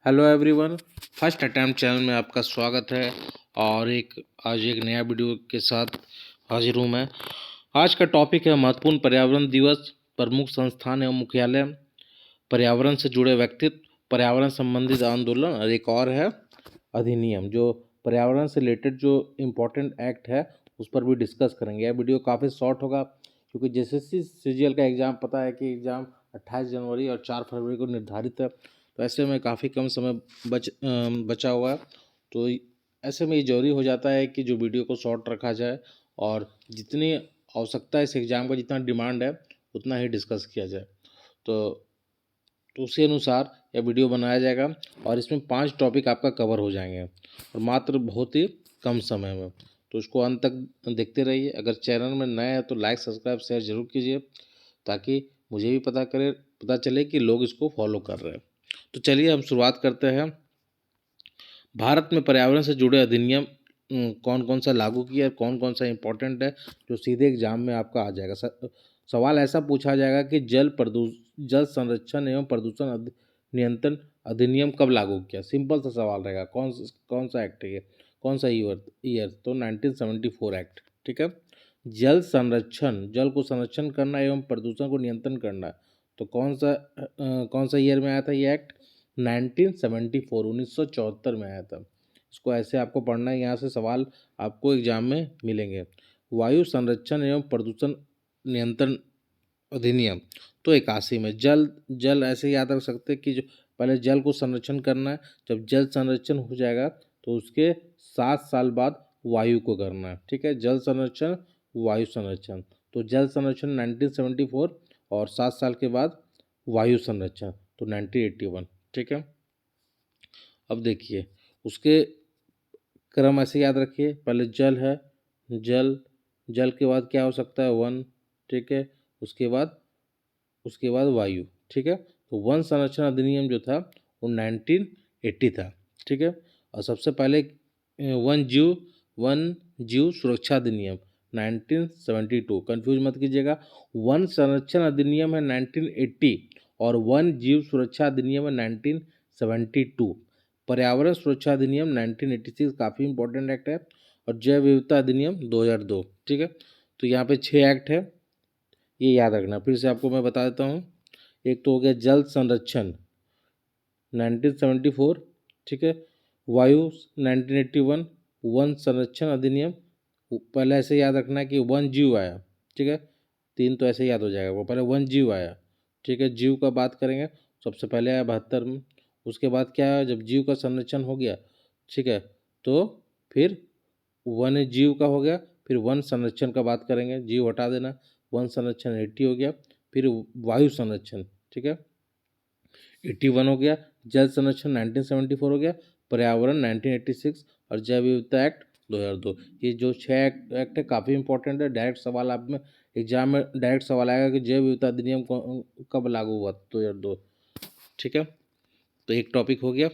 Hello everyone. First attempt channel में आपका स्वागत है और आज एक नया वीडियो के साथ हाजिर हूँ मैं। आज का टॉपिक है महत्वपूर्ण पर्यावरण दिवस, प्रमुख संस्थान एवं मुख्यालय, पर्यावरण से जुड़े व्यक्तित्व, पर्यावरण संबंधित आंदोलन और एक और है अधिनियम, जो पर्यावरण से रिलेटेड जो इम्पोर्टेंट एक्ट है उस पर भी डिस्कस करेंगे। यह वीडियो काफ़ी शॉर्ट होगा क्योंकि JSSC CGL का एग्ज़ाम पता है कि एग्ज़ाम 28 जनवरी और 4 फरवरी को निर्धारित है, तो ऐसे में काफ़ी कम समय बचा हुआ है। तो ऐसे में ये जरूरी हो जाता है कि जो वीडियो को शॉर्ट रखा जाए और जितनी आवश्यकता है इस एग्ज़ाम का, जितना डिमांड है उतना ही डिस्कस किया जाए। तो उसी अनुसार यह वीडियो बनाया जाएगा और इसमें 5 टॉपिक आपका कवर हो जाएंगे और मात्र बहुत ही कम समय में। तो उसको अंत तक देखते रहिए। अगर चैनल में नए हैं तो लाइक सब्सक्राइब शेयर जरूर कीजिए ताकि मुझे भी पता चले कि लोग इसको फॉलो कर रहे हैं। तो चलिए हम शुरुआत करते हैं। भारत में पर्यावरण से जुड़े अधिनियम कौन कौन सा लागू किया है, कौन कौन सा इम्पोर्टेंट है, जो सीधे एग्जाम में आपका आ जाएगा। सवाल ऐसा पूछा जाएगा कि जल संरक्षण एवं प्रदूषण नियंत्रण अधिनियम कब लागू किया। सिंपल सा सवाल रहेगा। कौन सा एक्ट है ये, कौन सा ईयर? तो 1974 एक्ट। ठीक है। जल को संरक्षण करना एवं प्रदूषण को नियंत्रण करना, तो कौन सा ईयर में आया था ये एक्ट? 1974, 1974 में आया था। इसको ऐसे आपको पढ़ना है, यहाँ से सवाल आपको एग्जाम में मिलेंगे। वायु संरक्षण एवं प्रदूषण नियंत्रण अधिनियम तो 81 में। जल ऐसे याद रख सकते हैं कि जो पहले जल को संरक्षण करना है, जब जल संरक्षण हो जाएगा तो उसके 7 साल बाद वायु को करना है। ठीक है। जल संरक्षण, वायु संरक्षण। तो जल संरक्षण 1974 और 7 साल के बाद वायु संरक्षण तो 1981। ठीक है। अब देखिए उसके क्रम ऐसे याद रखिए। पहले जल है, जल जल के बाद क्या हो सकता है? वन। ठीक है। उसके बाद वायु। ठीक है। तो वन संरक्षण अधिनियम जो था वो 1980 था। ठीक है। और सबसे पहले वन जीव सुरक्षा अधिनियम 1972। कंफ्यूज मत कीजिएगा। वन संरक्षण अधिनियम है 1980 और वन जीव सुरक्षा अधिनियम है 1972। पर्यावरण सुरक्षा अधिनियम 1986 काफ़ी इंपॉर्टेंट एक्ट है और जैव विविधता अधिनियम 2002। ठीक है। तो यहाँ पे 6 एक्ट है, ये याद रखना। फिर से आपको मैं बता देता हूँ। एक तो हो गया जल संरक्षण 1974। ठीक है। वायु 1981। वन संरक्षण अधिनियम, पहले ऐसे याद रखना है कि वन जीव आया। ठीक है। 3 तो ऐसे याद हो जाएगा। वो पहले वन जीव आया। ठीक है। जीव का बात करेंगे, सबसे पहले आया 72 में। उसके बाद क्या है? जब जीव का संरक्षण हो गया, ठीक है, तो फिर वन जीव का हो गया। फिर वन संरक्षण का बात करेंगे, जीव हटा देना। वन संरक्षण 80 हो गया। फिर वायु संरक्षण, ठीक है, 81 हो गया। जल संरक्षण 1974 हो गया। पर्यावरण 1986 और जैव विविधता एक्ट 2002। ये जो 6 एक्ट है काफ़ी इंपॉर्टेंट है। डायरेक्ट सवाल आप में एग्जाम में डायरेक्ट सवाल आएगा कि जैव विविधता अधिनियम कब लागू हुआ? 2002। ठीक है। तो एक टॉपिक हो गया।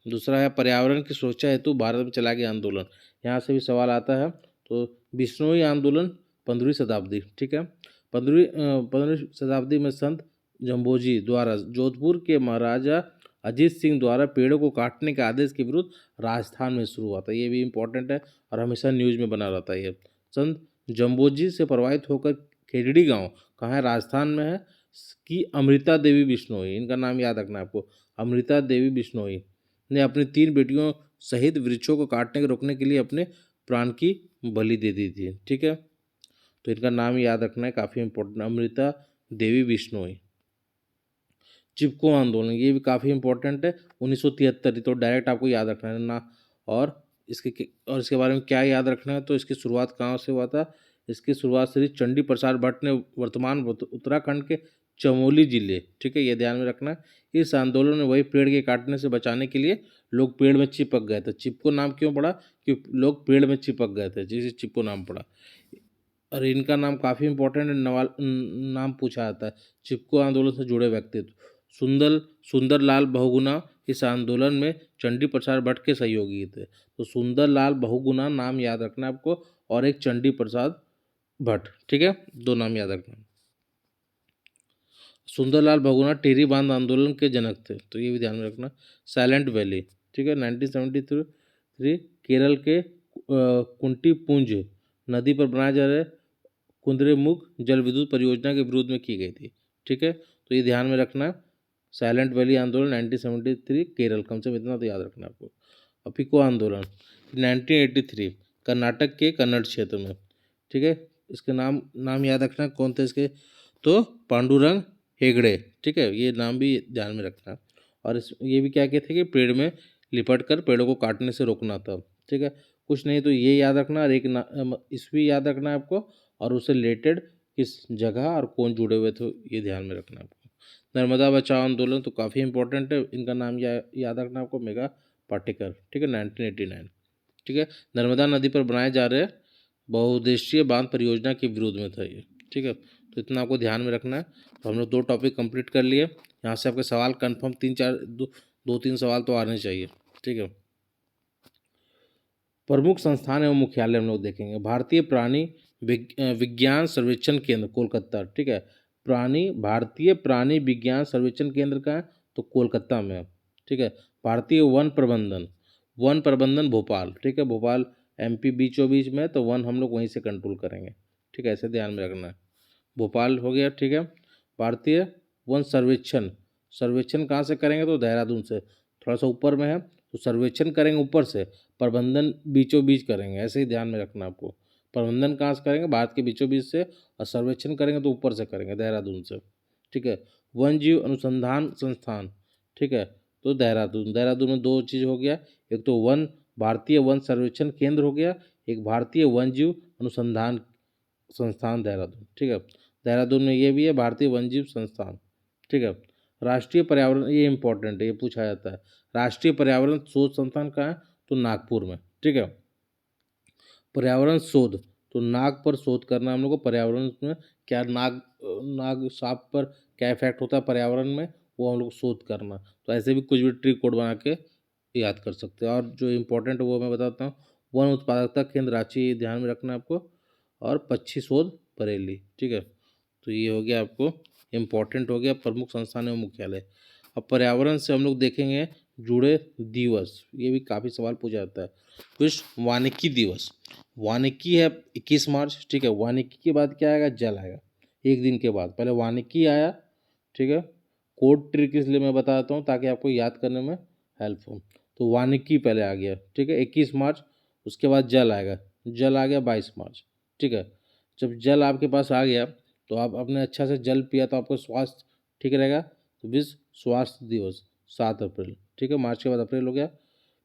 दूसरा है पर्यावरण की सुरक्षा हेतु भारत में चला गया आंदोलन। यहाँ से भी सवाल आता है। तो बिश्नोई आंदोलन 15वीं शताब्दी। ठीक है। 15वीं शताब्दी में संत जम्बोजी द्वारा जोधपुर के महाराजा अजीत सिंह द्वारा पेड़ों को काटने के आदेश के विरुद्ध राजस्थान में शुरू हुआ था। ये भी इम्पोर्टेंट है और हमेशा न्यूज में बना रहता है ये। संत जम्बोजी से प्रभावित होकर खेजड़ी गांव कहाँ है? राजस्थान में है। कि अमृता देवी बिश्नोई, इनका नाम याद रखना है आपको। अमृता देवी बिश्नोई ने अपनी 3 बेटियों सहित वृक्षों को काटने के रोकने के लिए अपने प्राण की बलि दे दी थी। ठीक है। तो इनका नाम याद रखना है, काफ़ी इंपॉर्टेंट। अमृता देवी बिश्नोई। चिपको आंदोलन, ये भी काफ़ी इंपॉर्टेंट है। 1973, तो डायरेक्ट आपको याद रखना है ना। और इसके बारे में क्या याद रखना है? तो इसकी शुरुआत कहाँ से हुआ था? इसकी शुरुआत श्री चंडी प्रसाद भट्ट ने वर्तमान उत्तराखंड के चमोली जिले, ठीक है, ये ध्यान में रखना है। इस आंदोलन में वही पेड़ के काटने से बचाने के लिए लोग पेड़ में चिपक गए थे। चिपको नाम क्यों पड़ा? कि लोग पेड़ में चिपक गए थे, जिसे चिपको नाम पड़ा। और इनका नाम काफ़ी इंपॉर्टेंट है, नाम पूछा जाता है। चिपको आंदोलन से जुड़े व्यक्तित्व सुंदरलाल बहुगुणा इस आंदोलन में चंडी प्रसाद भट्ट के सहयोगी थे। तो सुंदरलाल बहुगुणा नाम याद रखना है आपको, और एक चंडी प्रसाद भट्ट। ठीक है, 2 नाम याद रखना। सुंदरलाल बहुगुणा टिहरी बांध आंदोलन के जनक थे, तो ये भी ध्यान में रखना। साइलेंट वैली, ठीक है, 1973 केरल के कुंटी पुंज नदी पर बनाए जा रहे कुद्रेमुख जल विद्युत परियोजना के विरोध में की गई थी, ठीक है, तो ये ध्यान में रखना। साइलेंट वैली आंदोलन 1973 केरल, कम से कम इतना तो याद रखना आपको। अपिको आंदोलन 1983 कर्नाटक के कन्नड़ क्षेत्र में, ठीक है, इसके नाम नाम याद रखना कौन थे इसके, तो पांडुरंग हेगड़े, ठीक है, ये नाम भी ध्यान में रखना। और इस ये भी क्या कहते थे कि पेड़ में लिपट कर पेड़ों को काटने से रोकना था, ठीक है, कुछ नहीं तो ये याद रखना। और एक ईस्वी याद रखना है आपको, और उससे रिलेटेड किस जगह और कौन जुड़े हुए थे ये ध्यान में रखना है आपको। नर्मदा बचाओ आंदोलन तो काफ़ी इंपॉर्टेंट है, इनका नाम याद रखना आपको, मेगा पाटेकर, ठीक है, 1989, ठीक है, नर्मदा नदी पर बनाए जा रहे बहुउद्देशीय बांध परियोजना के विरोध में था ये, ठीक है, तो इतना आपको ध्यान में रखना है। तो हम लोग 2 टॉपिक कंप्लीट कर लिए, यहाँ से आपके सवाल कंफर्म 2-3 सवाल तो आने चाहिए, ठीक है। प्रमुख संस्थान एवं मुख्यालय हम लोग देखेंगे। भारतीय प्राणी विज्ञान सर्वेक्षण केंद्र कोलकाता, ठीक है, भारतीय प्राणी विज्ञान सर्वेक्षण केंद्र का है तो कोलकाता में है, ठीक है। भारतीय वन प्रबंधन भोपाल, ठीक है, भोपाल एमपी बीचों बीच में, तो वन हम लोग वहीं से कंट्रोल करेंगे, ठीक है, ऐसे ध्यान में रखना है। भोपाल हो गया, ठीक है। भारतीय वन सर्वेक्षण, सर्वेक्षण कहाँ से करेंगे तो देहरादून से, थोड़ा सा ऊपर में है तो सर्वेक्षण करेंगे ऊपर से, प्रबंधन बीचों बीच करेंगे, ऐसे ही ध्यान में रखना आपको। प्रबंधन कहाँ से करेंगे, भारत के बीचों बीच से, और सर्वेक्षण करेंगे तो ऊपर से करेंगे, देहरादून से, ठीक है। वन जीव अनुसंधान संस्थान, ठीक है, तो देहरादून में 2 चीज़ हो गया, एक तो भारतीय वन सर्वेक्षण केंद्र हो गया, एक भारतीय वन जीव अनुसंधान संस्थान देहरादून, ठीक है, देहरादून में ये भी है भारतीय वन्यजीव संस्थान, ठीक है। राष्ट्रीय पर्यावरण, ये इंपॉर्टेंट है, ये पूछा जाता है। राष्ट्रीय पर्यावरण शोध संस्थान कहाँ है तो नागपुर में, ठीक है। पर्यावरण शोध, तो नाग पर शोध करना हम लोग को, पर्यावरण में क्या नाग सांप पर क्या इफेक्ट होता है पर्यावरण में, वो हम लोग शोध करना। तो ऐसे भी कुछ भी ट्रिक कोड बना के याद कर सकते हैं। और जो इम्पोर्टेंट है वो मैं बताता हूँ, वन उत्पादकता केंद्र रांची, ध्यान में रखना आपको, और पक्षी शोध बरेली, ठीक है, तो ये हो गया आपको इम्पोर्टेंट हो गया प्रमुख संस्थान एवं मुख्यालय। अब पर्यावरण से हम लोग देखेंगे जुड़े दिवस, ये भी काफ़ी सवाल पूछा जाता है। विश्व वानिकी दिवस, वानिकी है 21 मार्च, ठीक है, वानिकी के बाद क्या आएगा, जल आएगा, एक दिन के बाद, पहले वानिकी आया, ठीक है। कोड ट्रिक इसलिए मैं बताता हूँ ताकि आपको याद करने में हेल्प हो। तो वानिकी पहले आ गया, ठीक है, 21 मार्च, उसके बाद जल आएगा, जल आ गया 22 मार्च, ठीक है। जब जल आपके पास आ गया तो आप अपने अच्छा से जल पिया तो आपको स्वास्थ्य ठीक रहेगा, तो विश्व स्वास्थ्य दिवस 7 अप्रैल, ठीक है, मार्च के बाद अप्रैल हो गया,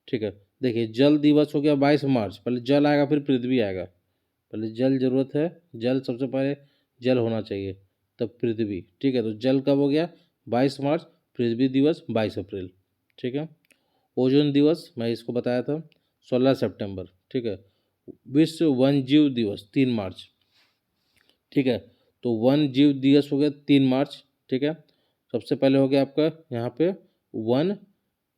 ठीक है। देखिए जल दिवस हो गया 22 मार्च, पहले जल आएगा फिर पृथ्वी आएगा, पहले जल जरूरत है, जल सबसे पहले जल होना चाहिए, तब पृथ्वी, ठीक है, तो जल कब हो गया 22 मार्च, पृथ्वी दिवस 22 अप्रैल, ठीक है। ओजोन दिवस मैं इसको बताया था 16 सितंबर, ठीक है। विश्व वन जीव दिवस 3 मार्च, ठीक है, तो वन जीव दिवस हो गया 3 मार्च, ठीक है। सबसे पहले हो गया आपका यहाँ पे वन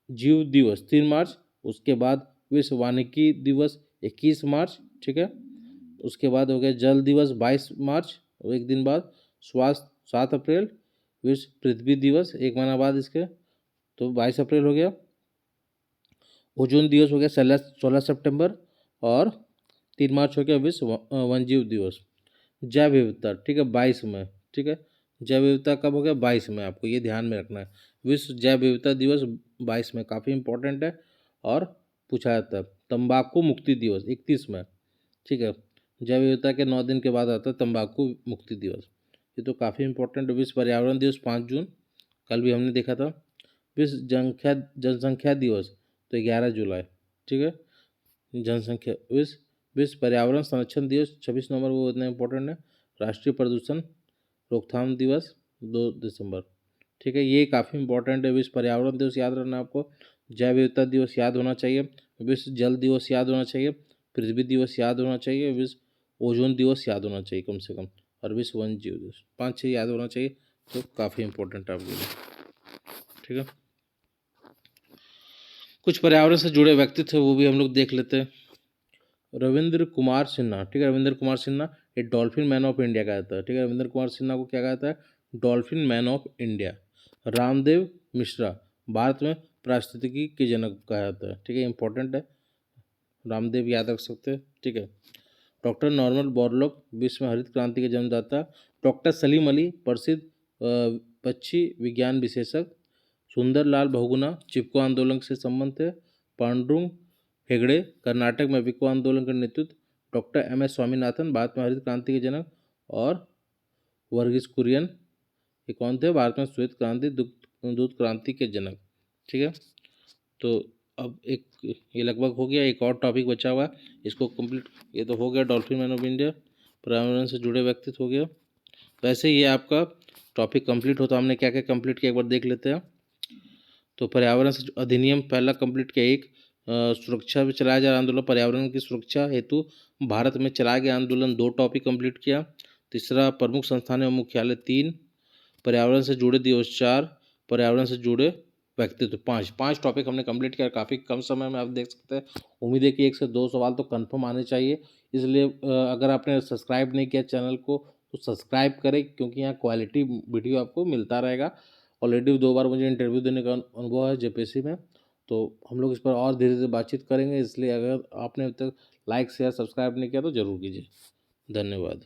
जीव दिवस 3 मार्च, उसके बाद विश्व वानिकी दिवस 21 मार्च, ठीक है। उसके बाद हो गया जल दिवस 22 मार्च, और एक दिन बाद स्वास्थ्य 7 अप्रैल, विश्व पृथ्वी दिवस एक महीना बाद इसके, तो 22 अप्रैल हो गया। ओजोन दिवस हो गया 16 सितंबर, और 3 मार्च हो गया विश्व वन्यजीव दिवस। जैव विविधता, ठीक है, 22 में, ठीक है, जैव विविधता कब हो गया 22 में, आपको ये ध्यान में रखना है। विश्व जैव विविधता दिवस 22 में, काफ़ी इंपॉर्टेंट है और पूछा जाता है। तंबाकू मुक्ति दिवस 31 में, ठीक है, जैव विविधता के 9 दिन के बाद आता है तंबाकू मुक्ति दिवस, ये तो काफ़ी इंपॉर्टेंट है। विश्व पर्यावरण दिवस 5 जून, कल भी हमने देखा था। विश्व जनसंख्या दिवस तो 11 जुलाई, ठीक है, जनसंख्या विश्व पर्यावरण संरक्षण दिवस 26 नवंबर, वो इतना इंपॉर्टेंट है। राष्ट्रीय प्रदूषण रोकथाम दिवस 2 दिसंबर, ठीक है, ये काफ़ी इंपॉर्टेंट है। विश्व पर्यावरण दिवस याद रखना आपको, जैव विविधता दिवस याद होना चाहिए, विश्व जल दिवस याद होना चाहिए, पृथ्वी दिवस याद होना चाहिए, विश्व ओजोन दिवस याद होना चाहिए कम से कम, और विश्व वन जीव दिवस, 5-6 याद होना चाहिए, तो काफ़ी इंपॉर्टेंट है आपके लिए, ठीक है। कुछ पर्यावरण से जुड़े व्यक्ति थे वो भी हम लोग देख लेते हैं। रविंद्र कुमार सिन्हा, ठीक है, रविंद्र कुमार सिन्हा ये डॉल्फिन मैन ऑफ इंडिया कहता है, ठीक है, रविंद्र कुमार सिन्हा को क्या कहता है, dolphin man of India. Ramdev Mishra Bharat में पारिस्थितिकी के जनक कहा जाता है। ठीक है, इंपॉर्टेंट है, रामदेव याद रख सकते हैं। ठीक है। डॉक्टर नॉर्मन बोरलॉग विश्व में हरित क्रांति के जन्मदाता। डॉक्टर सलीम अली प्रसिद्ध पक्षी विज्ञान विशेषज्ञ। सुंदरलाल बहुगुणा चिपको आंदोलन से संबंध है। पांडुरंग हेगड़े कर्नाटक में विको आंदोलन का नेतृत्व। Doctor M S Swaminathan Bharat में हरित क्रांति के जनक। और वर्गीस कुरियन ये कौन थे? भारत में श्वेत क्रांति दूध क्रांति के जनक। ठीक है, तो अब एक ये लगभग हो गया, एक और टॉपिक बचा हुआ है, इसको कंप्लीट। ये तो हो गया डॉल्फिन मैन ऑफ इंडिया, पर्यावरण से जुड़े व्यक्तित्व हो गया। तो ऐसे ये आपका टॉपिक कंप्लीट होता, हमने क्या क्या कंप्लीट किया एक बार देख लेते हैं। तो पर्यावरण से अधिनियम पहला कंप्लीट किया। एक सुरक्षा में चलाया जा रहा आंदोलन, पर्यावरण की सुरक्षा हेतु भारत में चलाया गया आंदोलन, 2 टॉपिक कंप्लीट किया। तीसरा प्रमुख संस्थान एवं मुख्यालय 3, पर्यावरण से जुड़े दिवस 4, पर्यावरण से जुड़े व्यक्तित्व 5 टॉपिक हमने कंप्लीट किया। काफ़ी कम समय में आप देख सकते हैं। उम्मीद है कि 1 से 2 सवाल तो कंफर्म आने चाहिए। इसलिए अगर आपने सब्सक्राइब नहीं किया चैनल को तो सब्सक्राइब करें, क्योंकि यहाँ क्वालिटी वीडियो आपको मिलता रहेगा। ऑलरेडी 2 बार मुझे इंटरव्यू देने का अनुभव है जेपीएससी में, तो हम लोग इस पर और धीरे धीरे बातचीत करेंगे। इसलिए अगर आपने अभी तक लाइक शेयर सब्सक्राइब नहीं किया तो ज़रूर कीजिए। धन्यवाद।